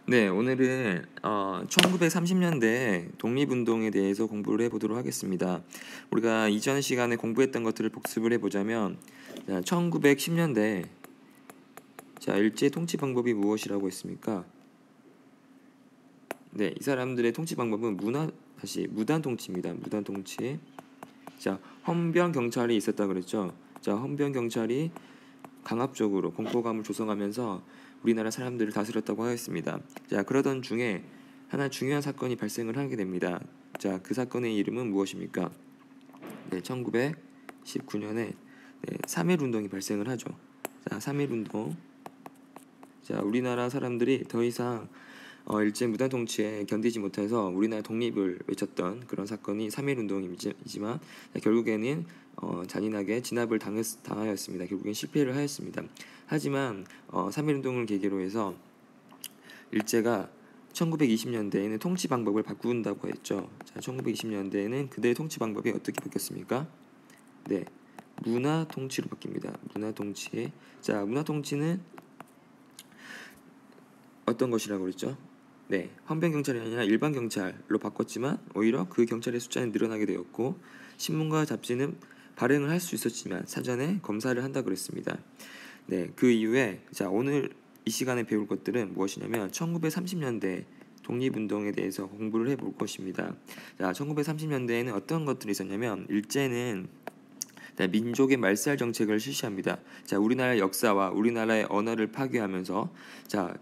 네, 오늘은 1930년대 독립운동에 대해서 공부를 해보도록 하겠습니다. 우리가 이전 시간에 공부했던 것들을 복습을 해보자면, 1910년대 일제 통치 방법이 무엇이라고 했습니까? 네, 이 사람들의 통치 방법은 무단 통치입니다. 무단 통치. 헌병 경찰이 있었다 그랬죠. 헌병 경찰이 강압적으로 공포감을 조성하면서 우리나라 사람들을 다스렸다고 하였습니다. 그러던 중에 하나 중요한 사건이 발생을 하게 됩니다. 그 사건의 이름은 무엇입니까? 네, 1919년에 3.1 운동이 발생을 하죠. 3.1 운동. 우리나라 사람들이 더 이상 일제 무단 통치에 견디지 못해서 우리나라 독립을 외쳤던 그런 사건이 3.1 운동이지만 결국에는 잔인하게 진압을 당하였습니다. 결국엔 실패를 하였습니다. 하지만 3.1 운동을 계기로 해서 일제가 1920년대에는 통치 방법을 바꾼다고 했죠. 1920년대에는 그들의 통치 방법이 어떻게 바뀌었습니까? 네, 문화 통치로 바뀝니다. 문화 통치. 문화 통치는 어떤 것이라고 그랬죠? 네, 헌병 경찰이 아니라 일반 경찰로 바꿨지만 오히려 그 경찰의 숫자는 늘어나게 되었고 신문과 잡지는 발행을 할 수 있었지만 사전에 검사를 한다 그랬습니다. 네, 그 이후에 오늘 이 시간에 배울 것들은 무엇이냐면 1930년대 독립운동에 대해서 공부를 해볼 것입니다. 1930년대에는 어떤 것들이 있었냐면 일제는 민족의 말살 정책을 실시합니다. 우리나라의 역사와 우리나라의 언어를 파괴하면서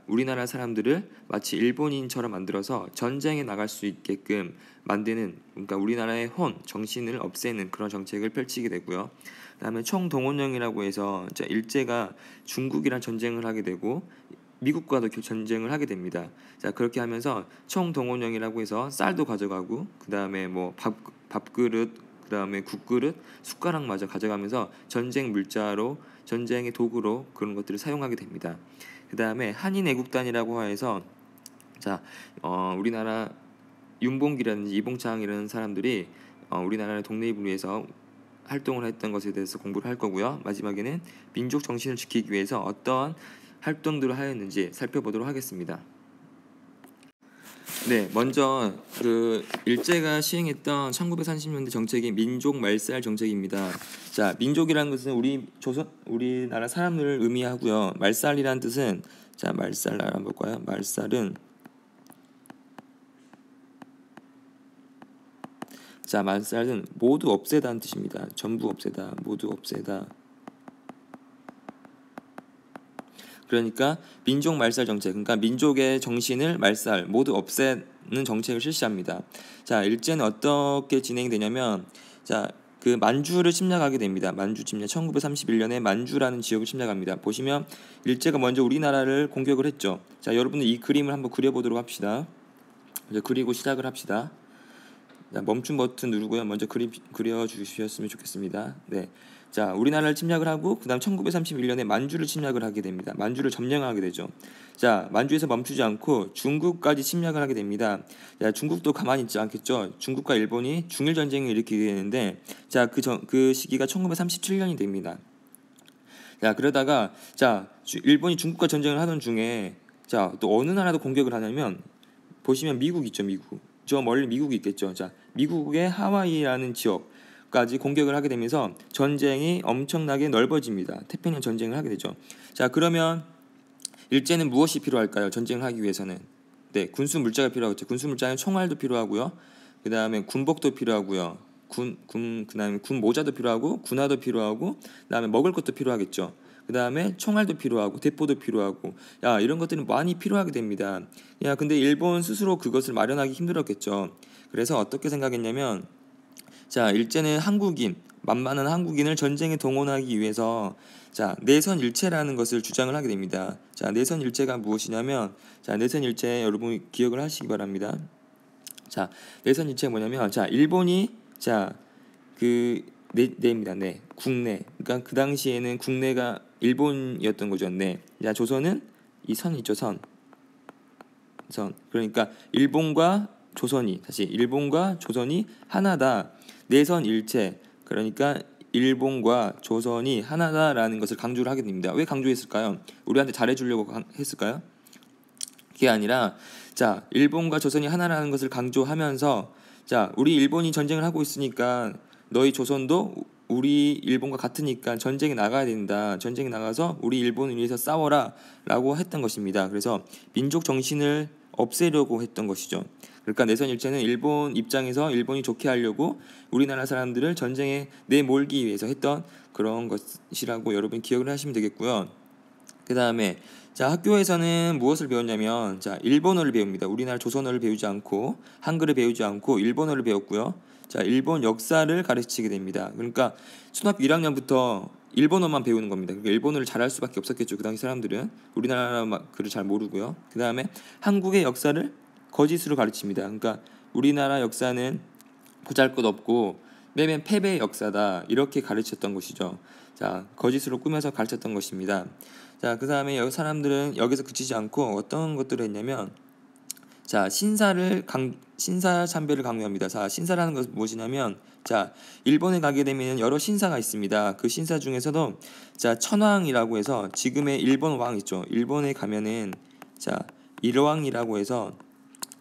우리나라 사람들을 마치 일본인처럼 만들어서 전쟁에 나갈 수 있게끔 만드는, 그러니까 우리나라의 정신을 없애는 그런 정책을 펼치게 되고요. 그다음에 총동원령이라고 해서 일제가 중국이랑 전쟁을 하게 되고 미국과도 전쟁을 하게 됩니다. 그렇게 하면서 총동원령이라고 해서 쌀도 가져가고 그다음에 뭐 밥그릇, 그다음에 국그릇, 숟가락마저 가져가면서 전쟁 물자로, 전쟁의 도구로 그런 것들을 사용하게 됩니다. 그다음에 한인애국단이라고 해서 우리나라 윤봉기라든지 이봉창이라는 사람들이 우리나라의 독립을 위해서 활동을 했던 것에 대해서 공부를 할 거고요. 마지막에는 민족 정신을 지키기 위해서 어떠한 활동들을 하였는지 살펴보도록 하겠습니다. 네, 먼저 그 일제가 시행했던 1930년대 정책이 민족 말살 정책입니다. 민족이라는 것은 우리나라 사람들을 의미하고요. 말살이라는 뜻은 말살 한번 볼까요? 말살은 모두 없애다는 뜻입니다. 전부 없애다, 모두 없애다. 그러니까 민족 말살 정책, 그러니까 민족의 정신을 모두 없애는 정책을 실시합니다. 일제는 어떻게 진행이 되냐면 그 만주를 침략하게 됩니다. 만주 침략. 1931년에 만주라는 지역을 침략합니다. 보시면 일제가 먼저 우리나라를 공격을 했죠. 여러분들 이 그림을 한번 그려보도록 합시다. 그리고 시작을 합시다. 멈춤 버튼 누르고요. 먼저 그려주셨으면 좋겠습니다. 네. 우리나라를 침략을 하고 그다음 1931년에 만주를 침략을 하게 됩니다. 만주를 점령하게 되죠. 만주에서 멈추지 않고 중국까지 침략을 하게 됩니다. 중국도 가만히 있지 않겠죠. 중국과 일본이 중일 전쟁을 일으키게 되는데 그 시기가 1937년이 됩니다. 그러다가 일본이 중국과 전쟁을 하던 중에 또 어느 나라도 공격을 하냐면 보시면 미국 있죠. 저 멀리 미국이 있겠죠. 미국의 하와이라는 지역까지 공격을 하게 되면서 전쟁이 엄청나게 넓어집니다. 태평양 전쟁을 하게 되죠. 그러면 일제는 무엇이 필요할까요? 전쟁을 하기 위해서는 네, 군수 물자가 필요하겠죠. 군수 물자는 총알도 필요하고요. 그다음에 군복도 필요하고요. 그다음에 군 모자도 필요하고 군화도 필요하고 그다음에 먹을 것도 필요하겠죠. 그다음에 총알도 필요하고 대포도 필요하고 이런 것들은 많이 필요하게 됩니다. 근데 일본 스스로 그것을 마련하기 힘들었겠죠. 그래서 어떻게 생각했냐면 일제는 만만한 한국인을 전쟁에 동원하기 위해서 내선일체라는 것을 주장을 하게 됩니다. 내선일체가 무엇이냐면 내선일체 여러분 기억을 하시기 바랍니다. 내선일체가 뭐냐면 일본이 내입니다. 국내. 그러니까 그 당시에는 국내가 일본이었던 거죠. 조선은 이 선 있죠. 선. 그러니까 일본과 조선이 하나다. 내선일체. 그러니까 일본과 조선이 하나다라는 것을 강조를 하게 됩니다. 왜 강조했을까요? 우리한테 잘해주려고 했을까요? 그게 아니라 자 일본과 조선이 하나라는 것을 강조하면서 자 우리 일본이 전쟁을 하고 있으니까 너희 조선도 우리 일본과 같으니까 전쟁에 나가야 된다. 전쟁에 나가서 우리 일본을 위해서 싸워라 라고 했던 것입니다. 그래서 민족 정신을 없애려고 했던 것이죠. 그러니까 내선일체는 일본 입장에서 일본이 좋게 하려고 우리나라 사람들을 전쟁에 내몰기 위해서 했던 그런 것이라고 여러분 기억을 하시면 되겠고요. 그 다음에 자 학교에서는 무엇을 배웠냐면 자 일본어를 배웁니다. 우리나라 조선어를 배우지 않고 한글을 배우지 않고 일본어를 배웠고요. 자 일본 역사를 가르치게 됩니다. 그러니까 초등학교 1학년부터 일본어만 배우는 겁니다. 그러니까 일본어를 잘할 수밖에 없었겠죠. 그 당시 사람들은 우리나라 글을 잘 모르고요. 그 다음에 한국의 역사를 거짓으로 가르칩니다. 그러니까 우리나라 역사는 보잘것없고 매번 패배의 역사다 이렇게 가르쳤던 것이죠. 자 거짓으로 꾸며서 가르쳤던 것입니다. 자 그 다음에 여기 사람들은 여기서 그치지 않고 어떤 것들을 했냐면 자 신사 참배를 강요합니다. 자 신사라는 것은 무엇이냐면 자 일본에 가게 되면 여러 신사가 있습니다. 그 신사 중에서도 자 천황이라고 해서 지금의 일본 왕 있죠. 일본에 가면은 자 일왕이라고 해서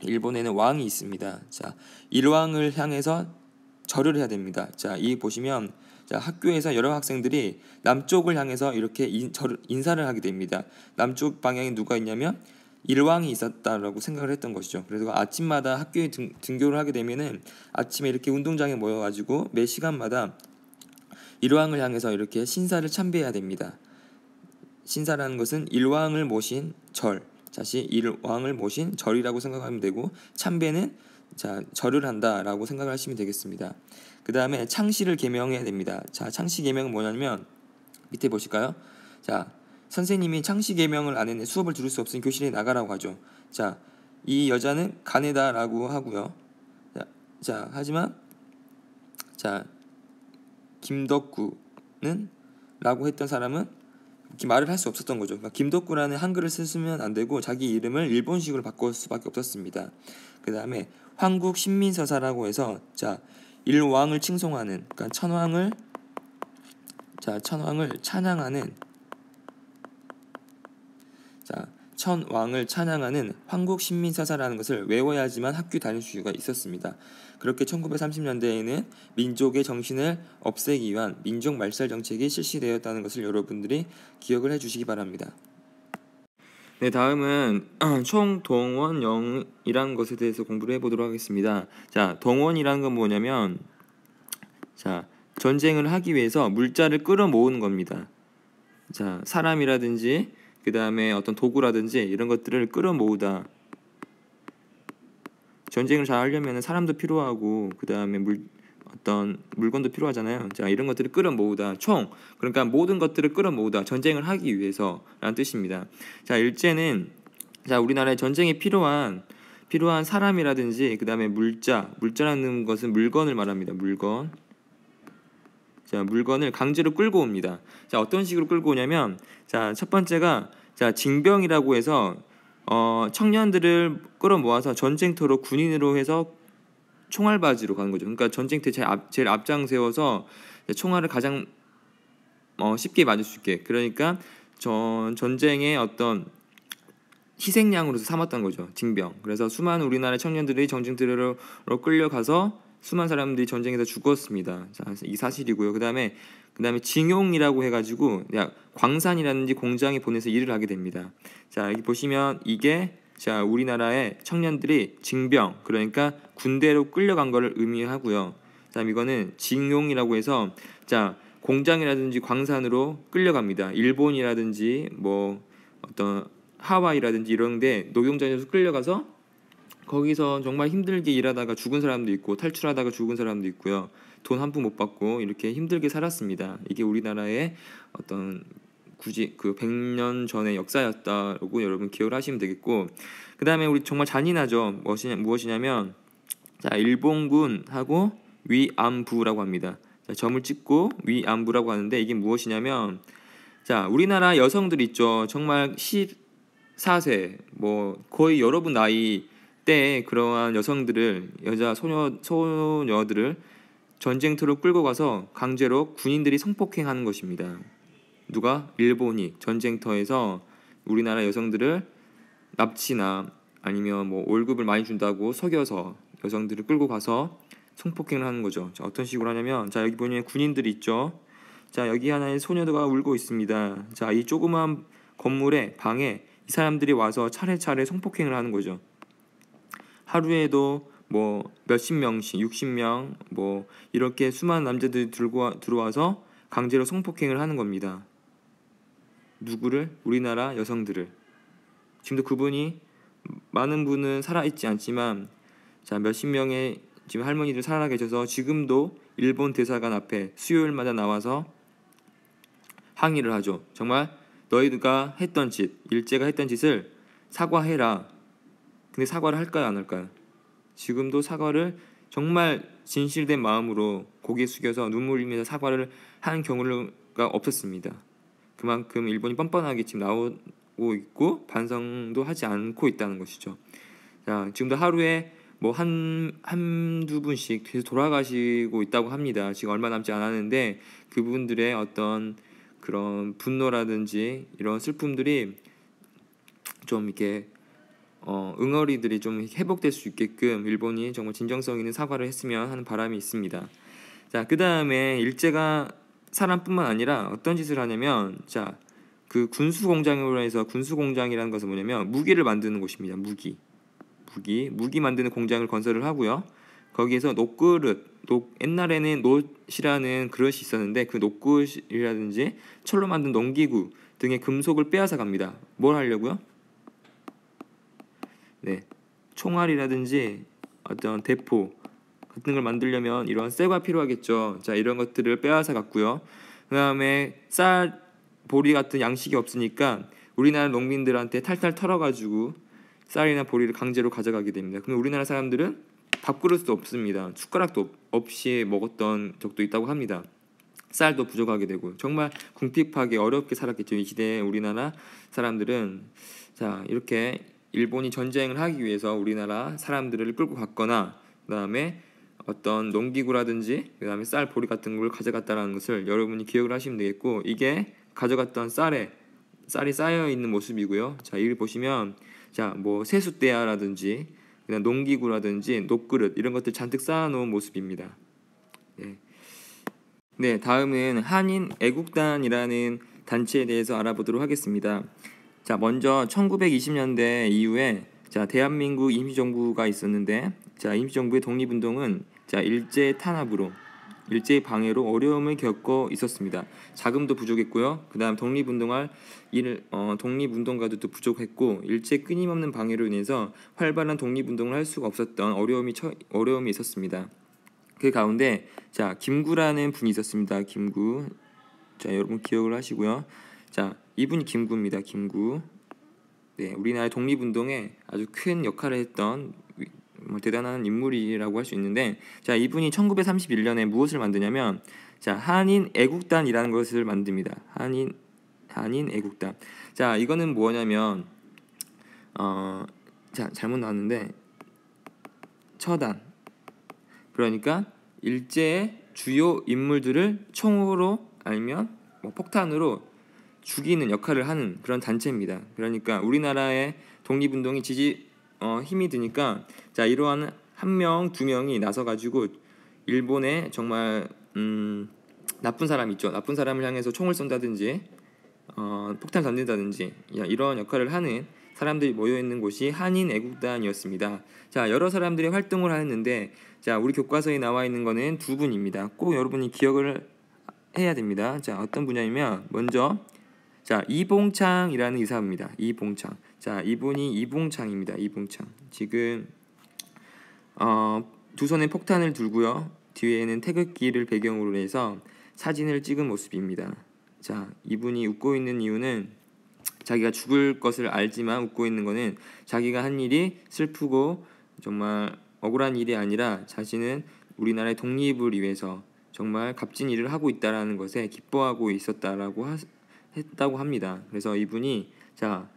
일본에는 왕이 있습니다. 자 일왕을 향해서 절을 해야 됩니다. 자 이 보시면 자 학교에서 여러 학생들이 남쪽을 향해서 이렇게 인사를 하게 됩니다. 남쪽 방향에 누가 있냐면 일왕이 있었다라고 생각을 했던 것이죠. 그래서 아침마다 학교에 등교를 하게 되면은 아침에 이렇게 운동장에 모여가지고 매 시간마다 일왕을 향해서 이렇게 신사를 참배해야 됩니다. 신사라는 것은 일왕을 모신 절, 다시 일왕을 모신 절이라고 생각하면 되고 참배는 자 절을 한다라고 생각을 하시면 되겠습니다. 그 다음에 창씨를 계명해야 됩니다. 자 창씨 계명은 뭐냐면 밑에 보실까요? 자 선생님이 창씨 계명을 안 했네 수업을 들을 수 없으니 교실에 나가라고 하죠. 자 이 여자는 가네다라고 하고요. 자 하지만 자 김덕구는 라고 했던 사람은 이렇게 말을 할 수 없었던 거죠. 그러니까 김덕구라는 한글을 쓰면 안 되고 자기 이름을 일본식으로 바꿀 수밖에 없었습니다. 그 다음에 황국 신민서사라고 해서 자 일왕을 칭송하는 그러니까 천왕을 찬양하는 자 천왕을 찬양하는 황국 신민서사라는 것을 외워야지만 학교 다닐 수가 있었습니다. 그렇게 1930년대에는 민족의 정신을 없애기 위한 민족 말살 정책이 실시되었다는 것을 여러분들이 기억을 해주시기 바랍니다. 네, 다음은 총동원령이라는 것에 대해서 공부를 해보도록 하겠습니다. 자, 동원이라는 건 뭐냐면 자 전쟁을 하기 위해서 물자를 끌어모으는 겁니다. 자 사람이라든지 그 다음에 어떤 도구라든지 이런 것들을 끌어모으다. 전쟁을 잘 하려면 사람도 필요하고 그 다음에 어떤 물건도 필요하잖아요. 자 이런 것들을 끌어모으다. 총 그러니까 모든 것들을 끌어모으다. 전쟁을 하기 위해서라는 뜻입니다. 자 일제는 자 우리나라에 전쟁에 필요한 사람이라든지 그 다음에 물자라는 것은 물건을 말합니다. 물건. 자 물건을 강제로 끌고 옵니다. 자 어떤 식으로 끌고 오냐면 자 첫 번째가 자 징병이라고 해서 청년들을 끌어모아서 전쟁터로 군인으로 해서 총알바지로 가는 거죠. 그러니까 전쟁터에 제일 앞장 세워서 총알을 가장 쉽게 맞을 수 있게 그러니까 전쟁의 어떤 희생양으로서 삼았던 거죠. 징병. 그래서 수많은 우리나라 청년들이 전쟁터로 끌려가서 수많은 사람들이 전쟁에서 죽었습니다. 자, 이 사실이고요. 그다음에 징용이라고 해가지고 광산이라든지 공장에 보내서 일을 하게 됩니다. 자 여기 보시면 이게 자 우리나라의 청년들이 징병 그러니까 군대로 끌려간 것을 의미하고요. 그다음 이거는 징용이라고 해서 자 공장이라든지 광산으로 끌려갑니다. 일본이라든지 뭐 어떤 하와이라든지 이런데 노동자에서 끌려가서 거기서 정말 힘들게 일하다가 죽은 사람도 있고 탈출하다가 죽은 사람도 있고요. 돈 한 푼 못 받고 이렇게 힘들게 살았습니다. 이게 우리나라의 어떤 굳이 그 100년 전의 역사였다라고 여러분 기억을 하시면 되겠고 그 다음에 우리 정말 잔인하죠. 무엇이냐면 자 일본군하고 위안부라고 합니다. 자, 점을 찍고 위안부라고 하는데 이게 무엇이냐면 자 우리나라 여성들 있죠. 정말 14세 뭐 거의 여러분 나이 때 그러한 여성들을 여자 소녀들을 전쟁터로 끌고 가서 강제로 군인들이 성폭행하는 것입니다. 누가? 일본이 전쟁터에서 우리나라 여성들을 납치나 아니면 뭐 월급을 많이 준다고 속여서 여성들을 끌고 가서 성폭행을 하는 거죠. 자, 어떤 식으로 하냐면, 자, 여기 보면 군인들이 있죠. 자, 여기 하나의 소녀가 울고 있습니다. 자, 이 조그만 건물에 방에 이 사람들이 와서 차례차례 성폭행을 하는 거죠. 하루에도 뭐 몇십 명씩, 60명 뭐 이렇게 수많은 남자들이 들어와서 강제로 성폭행을 하는 겁니다. 누구를? 우리나라 여성들을. 지금도 그분이, 많은 분은 살아있지 않지만, 자, 몇십 명의 지금 할머니들 살아 계셔서 지금도 일본 대사관 앞에 수요일마다 나와서 항의를 하죠. 정말 너희가 했던 짓, 일제가 했던 짓을 사과해라. 근데 사과를 할까요, 안 할까요? 지금도 사과를 정말 진실된 마음으로 고개 숙여서 눈물 흘리면서 사과를 한 경우가 없었습니다. 그만큼 일본이 뻔뻔하게 지금 나오고 있고 반성도 하지 않고 있다는 것이죠. 자, 지금도 하루에 뭐 한두 분씩 계속 돌아가시고 있다고 합니다. 지금 얼마 남지 않았는데 그분들의 어떤 그런 분노라든지 이런 슬픔들이 좀 이렇게 응어리들이 좀 회복될 수 있게끔 일본이 정말 진정성 있는 사과를 했으면 하는 바람이 있습니다. 자, 그 다음에 일제가 사람뿐만 아니라 어떤 짓을 하냐면, 자, 그 군수 공장으로 해서, 군수 공장이라는 것은 뭐냐면 무기를 만드는 곳입니다. 무기 만드는 공장을 건설을 하고요. 거기에서 옛날에는 놋이라는 그릇이 있었는데 그 놋굿이라든지 철로 만든 농기구 등의 금속을 빼앗아 갑니다. 뭘 하려고요? 네, 총알이라든지 어떤 대포 같은 걸 만들려면 이런 쇠가 필요하겠죠. 자, 이런 것들을 빼앗아 갔고요. 그 다음에 쌀, 보리 같은 양식이 없으니까 우리나라 농민들한테 탈탈 털어가지고 쌀이나 보리를 강제로 가져가게 됩니다. 그럼 우리나라 사람들은 밥그릇도 없습니다. 숟가락도 없이 먹었던 적도 있다고 합니다. 쌀도 부족하게 되고 정말 궁핍하게 어렵게 살았겠죠. 이 시대에 우리나라 사람들은. 자, 이렇게 일본이 전쟁을 하기 위해서 우리나라 사람들을 끌고 갔거나 그다음에 어떤 농기구라든지 그다음에 쌀, 보리 같은 걸 가져갔다는 것을 여러분이 기억을 하시면 되겠고, 이게 가져갔던 쌀이 쌓여 있는 모습이고요. 자, 여기 보시면, 자, 뭐 세숫대야라든지 그냥 농기구라든지 녹그릇 이런 것들 잔뜩 쌓아놓은 모습입니다. 네, 다음은 한인 애국단이라는 단체에 대해서 알아보도록 하겠습니다. 자, 먼저 1920년대 이후에, 자, 대한민국 임시정부가 있었는데, 자, 임시정부의 독립운동은, 자, 일제 탄압으로, 일제의 방해로 어려움을 겪고 있었습니다. 자금도 부족했고요. 그다음 독립운동가도 부족했고, 일제 끊임없는 방해로 인해서 활발한 독립운동을 할 수가 없었던 어려움이 있었습니다. 그 가운데, 자, 김구라는 분이 있었습니다. 김구. 자, 여러분 기억을 하시고요. 자, 이분이 김구입니다. 김구. 네, 우리나라의 독립운동에 아주 큰 역할을 했던 대단한 인물이라고 할 수 있는데, 자, 이분이 1931년에 무엇을 만드냐면, 자, 한인 애국단이라는 것을 만듭니다. 한인 애국단. 자, 이거는 뭐냐면, 자, 잘못 나왔는데 처단. 그러니까 일제의 주요 인물들을 총으로 아니면 뭐 폭탄으로 죽이는 역할을 하는 그런 단체입니다. 그러니까 우리나라의 독립운동이 힘이 드니까, 자, 이러한 한 명, 두 명이 나서 가지고 일본에 정말 나쁜 사람 있죠. 나쁜 사람을 향해서 총을 쏜다든지 폭탄 던진다든지 이런 역할을 하는 사람들이 모여 있는 곳이 한인 애국단이었습니다. 자, 여러 사람들이 활동을 하였는데, 자, 우리 교과서에 나와 있는 거는 두 분입니다. 꼭 여러분이 기억을 해야 됩니다. 자, 어떤 분야이면, 먼저, 자, 이봉창이라는 의사입니다. 이봉창. 자, 이분이 이봉창입니다. 이봉창. 지금 두 손에 폭탄을 들고요. 뒤에는 태극기를 배경으로 해서 사진을 찍은 모습입니다. 자, 이분이 웃고 있는 이유는, 자기가 죽을 것을 알지만 웃고 있는 것은 자기가 한 일이 슬프고 정말 억울한 일이 아니라 자신은 우리나라의 독립을 위해서 정말 값진 일을 하고 있다라는 것에 기뻐하고 있었다라고 했다고 합니다. 그래서 이분이, 자,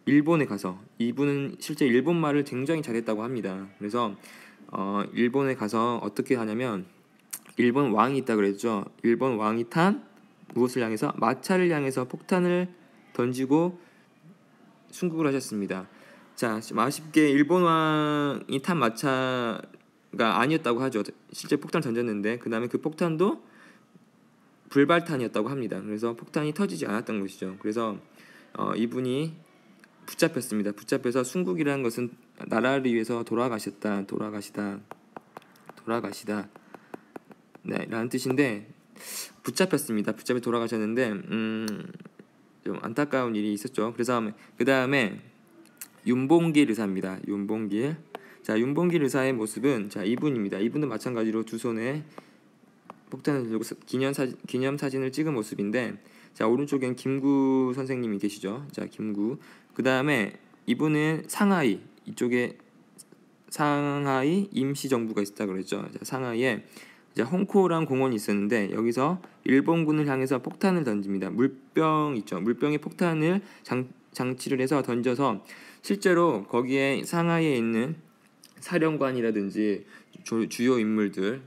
일본에 가서, 이분은 실제 일본 말을 굉장히 잘했다고 합니다. 그래서 일본에 가서 어떻게 하냐면, 일본 왕이 있다 그랬죠. 일본 왕이 탄 무엇을 향해서? 마차를 향해서 폭탄을 던지고 순국을 하셨습니다. 자, 아쉽게 일본 왕이 탄 마차가 아니었다고 하죠. 실제 폭탄을 던졌는데 그 다음에 그 폭탄도 불발탄이었다고 합니다. 그래서 폭탄이 터지지 않았던 것이죠. 그래서 이분이 붙잡혔습니다. 붙잡혀서 순국이라는 것은 나라를 위해서 돌아가시다 네, 라는 뜻인데 붙잡혔습니다. 붙잡혀 돌아가셨는데 좀 안타까운 일이 있었죠. 그래서 그 다음에 윤봉길 의사입니다. 윤봉길. 자, 윤봉길 의사의 모습은 자 이분입니다. 이분도 마찬가지로 두 손에 폭탄을 들고 기념 사진을 찍은 모습인데, 자 오른쪽엔 김구 선생님이 계시죠. 자 김구. 그 다음에 이분은 상하이, 이쪽에 상하이 임시정부가 있었다 그랬죠. 자, 상하이에 이제 홍코라는 공원이 있었는데 여기서 일본군을 향해서 폭탄을 던집니다. 물병 있죠. 물병에 폭탄을 장치를 해서 던져서 실제로 거기에 상하이에 있는 사령관이라든지 주요 인물들을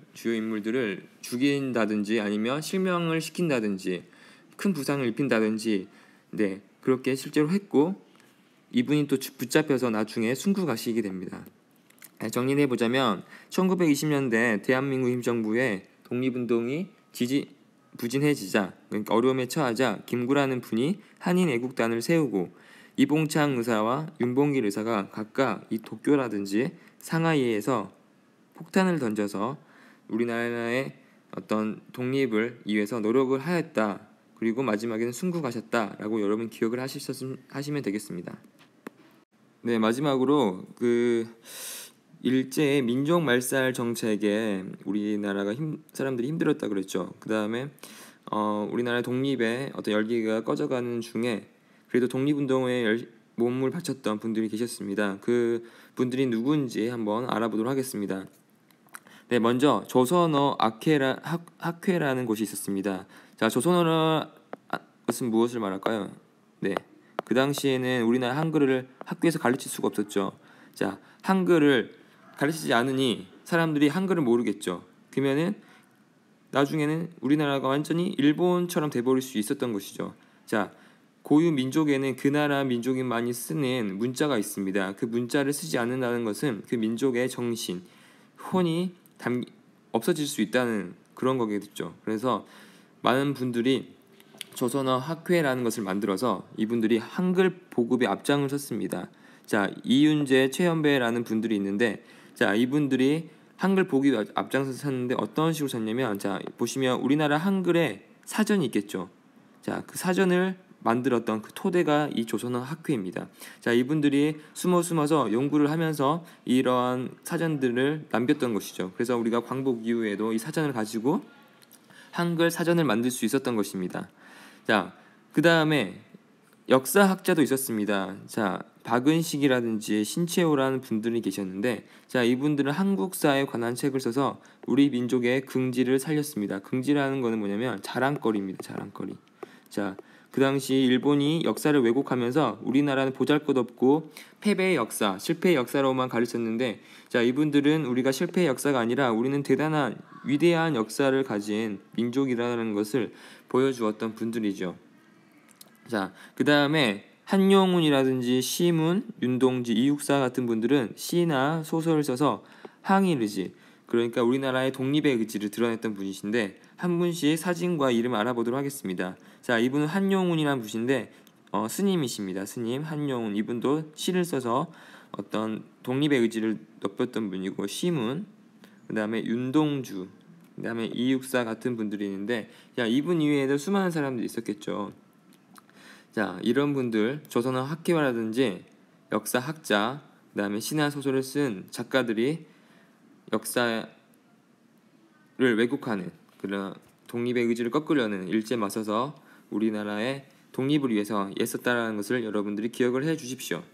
죽인다든지 아니면 실명을 시킨다든지 큰 부상을 입힌다든지 네 그렇게 실제로 했고, 이분이 또 붙잡혀서 나중에 순국하시게 됩니다. 정리해 보자면 1920년대 대한민국 임정부의 독립운동이 부진해지자, 그러니까 어려움에 처하자 김구라는 분이 한인 애국단을 세우고 이봉창 의사와 윤봉길 의사가 각각 이 도쿄라든지 상하이에서 폭탄을 던져서 우리나라의 어떤 독립을 위해서 노력을 하였다. 그리고 마지막에는 순국하셨다라고 여러분 기억을 하시면 되겠습니다. 네, 마지막으로 그 일제의 민족 말살 정책에 우리나라가 사람들이 힘들었다 그랬죠. 그 다음에 우리나라 독립의 어떤 열기가 꺼져가는 중에 그래도 독립운동에 몸을 바쳤던 분들이 계셨습니다. 그 분들이 누구인지 한번 알아보도록 하겠습니다. 네, 먼저 조선어 학회라는 곳이 있었습니다. 자, 조선어는 것은 무엇을 말할까요? 네, 그 당시에는 우리나라 한글을 학교에서 가르칠 수가 없었죠. 자, 한글을 가르치지 않으니 사람들이 한글을 모르겠죠. 그러면은 나중에는 우리나라가 완전히 일본처럼 돼버릴 수 있었던 것이죠. 자, 고유 민족에는 그 나라 민족인만이 쓰는 문자가 있습니다. 그 문자를 쓰지 않는다는 것은 그 민족의 정신, 혼이 없어질 수 있다는 그런 거겠죠. 그래서 많은 분들이 조선어 학회라는 것을 만들어서 이분들이 한글 보급에 앞장을 섰습니다. 자, 이윤재, 최현배라는 분들이 있는데, 자 이분들이 한글 보급에 앞장서서 섰는데 어떤 식으로 섰냐면, 자 보시면 우리나라 한글에 사전이 있겠죠. 자, 그 사전을 만들었던 그 토대가 이 조선어 학회입니다. 자, 이분들이 숨어서 연구를 하면서 이러한 사전들을 남겼던 것이죠. 그래서 우리가 광복 이후에도 이 사전을 가지고 한글 사전을 만들 수 있었던 것입니다. 자, 그 다음에 역사학자도 있었습니다. 자, 박은식이라든지 신채호라는 분들이 계셨는데, 자 이분들은 한국사에 관한 책을 써서 우리 민족의 긍지를 살렸습니다. 긍지라는 거는 뭐냐면 자랑거리입니다. 자랑거리. 자, 그 당시 일본이 역사를 왜곡하면서 우리나라는 보잘것없고 패배의 역사, 실패의 역사로만 가르쳤는데, 자 이분들은 우리가 실패의 역사가 아니라 우리는 대단한 위대한 역사를 가진 민족이라는 것을 보여주었던 분들이죠. 자, 그 다음에 한용운이라든지 시문, 윤동지, 이육사 같은 분들은 시나 소설을 써서 항일 의지, 그러니까 우리나라의 독립의 의지를 드러냈던 분이신데 한 분씩 사진과 이름 알아보도록 하겠습니다. 자, 이분은 한용운이라는 분인데 스님이십니다. 스님 한용운, 이분도 시를 써서 어떤 독립의 의지를 높였던 분이고, 시문, 그 다음에 윤동주, 그 다음에 이육사 같은 분들이 있는데, 야 이분 이외에도 수많은 사람들이 있었겠죠. 자, 이런 분들, 조선어 학회라든지 역사학자, 그 다음에 시나 소설을 쓴 작가들이 역사를 왜곡하는 그런 독립의 의지를 꺾으려는 일제에 맞서서 우리나라의 독립을 위해서 애썼다라는 것을 여러분들이 기억을 해 주십시오.